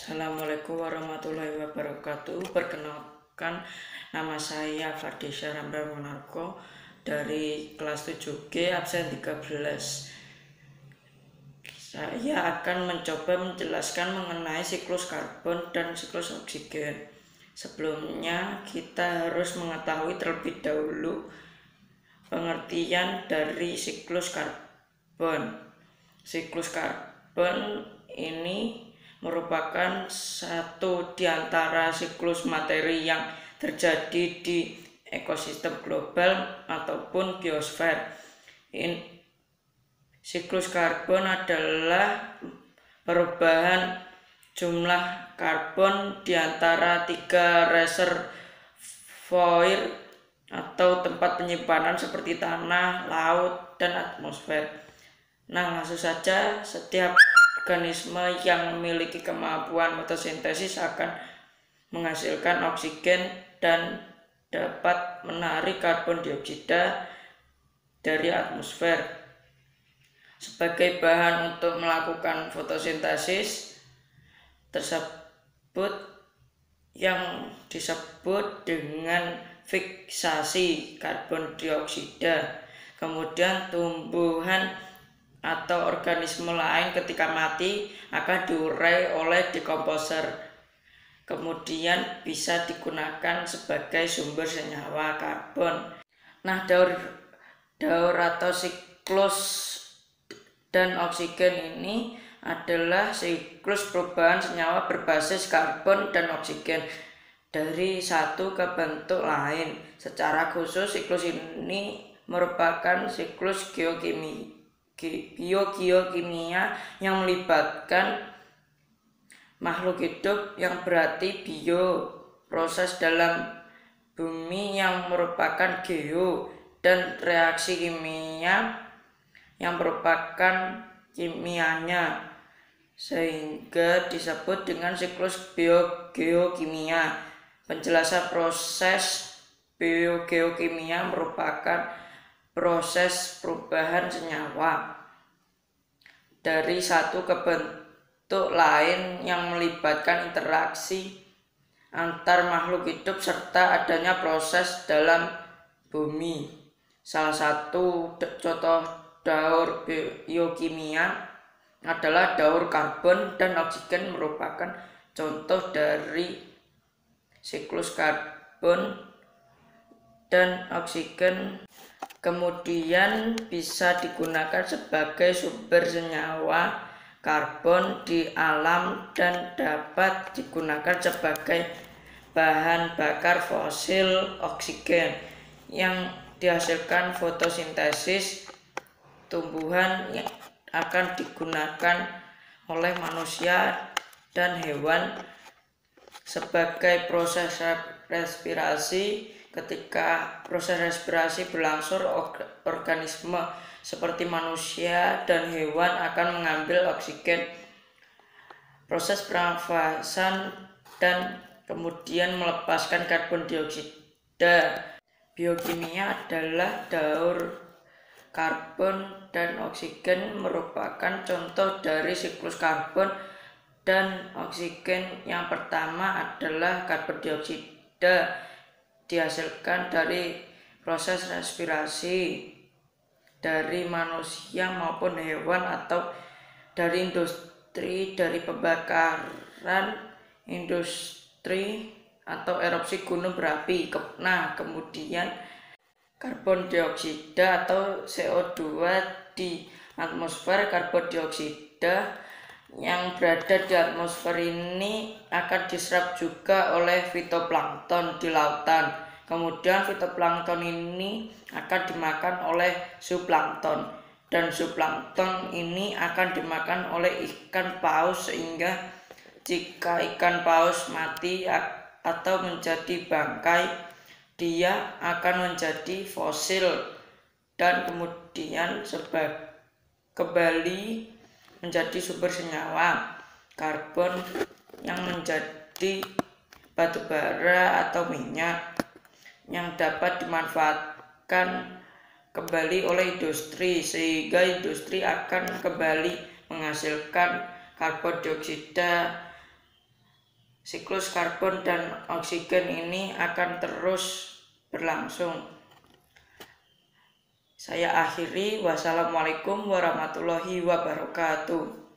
Assalamualaikum warahmatullahi wabarakatuh. Perkenalkan, nama saya Fardisha Ramdan Monarko dari kelas 7G absen 13. Saya akan mencoba menjelaskan mengenai siklus karbon dan siklus oksigen. Sebelumnya kita harus mengetahui terlebih dahulu pengertian dari siklus karbon. Siklus karbon ini merupakan satu di antara siklus materi yang terjadi di ekosistem global ataupun biosfer. Siklus karbon adalah perubahan jumlah karbon di antara tiga reservoir atau tempat penyimpanan seperti tanah, laut, dan atmosfer. Nah, langsung saja, setiap organisme yang memiliki kemampuan fotosintesis akan menghasilkan oksigen dan dapat menarik karbon dioksida dari atmosfer sebagai bahan untuk melakukan fotosintesis tersebut yang disebut dengan fiksasi karbon dioksida. Kemudian tumbuhan atau organisme lain ketika mati akan diurai oleh dekomposer, kemudian bisa digunakan sebagai sumber senyawa karbon. Nah, daur atau siklus dan oksigen ini adalah siklus perubahan senyawa berbasis karbon dan oksigen dari satu ke bentuk lain. Secara khusus, siklus ini merupakan siklus biokimia yang melibatkan makhluk hidup, yang berarti bio, proses dalam bumi yang merupakan geo, dan reaksi kimia yang merupakan kimianya, sehingga disebut dengan siklus biogeokimia. Penjelasan proses biogeokimia merupakan proses perubahan senyawa dari satu ke bentuk lain yang melibatkan interaksi antar makhluk hidup serta adanya proses dalam bumi. Salah satu contoh daur biokimia adalah daur karbon dan oksigen, merupakan contoh dari siklus karbon dan oksigen. Kemudian bisa digunakan sebagai sumber senyawa karbon di alam dan dapat digunakan sebagai bahan bakar fosil oksigen yang dihasilkan fotosintesis tumbuhan yang akan digunakan oleh manusia dan hewan sebagai proses respirasi. Ketika proses respirasi berlangsung, organisme seperti manusia dan hewan akan mengambil oksigen, proses pernafasan, dan kemudian melepaskan karbon dioksida. Biokimia adalah daur karbon dan oksigen, merupakan contoh dari siklus karbon dan oksigen. Yang pertama adalah karbon dioksida, dihasilkan dari proses respirasi dari manusia maupun hewan atau dari industri, dari pembakaran industri atau erupsi gunung berapi. Nah, kemudian karbon dioksida atau CO2 di atmosfer. Karbon dioksida yang berada di atmosfer ini akan diserap juga oleh fitoplankton di lautan. Kemudian fitoplankton ini akan dimakan oleh zooplankton, dan zooplankton ini akan dimakan oleh ikan paus, sehingga jika ikan paus mati atau menjadi bangkai, dia akan menjadi fosil dan kemudian kembali menjadi sumber senyawa karbon yang menjadi batu bara atau minyak yang dapat dimanfaatkan kembali oleh industri, sehingga industri akan kembali menghasilkan karbon dioksida siklus karbon dan oksigen ini akan terus berlangsung. Saya akhiri, wassalamualaikum warahmatullahi wabarakatuh.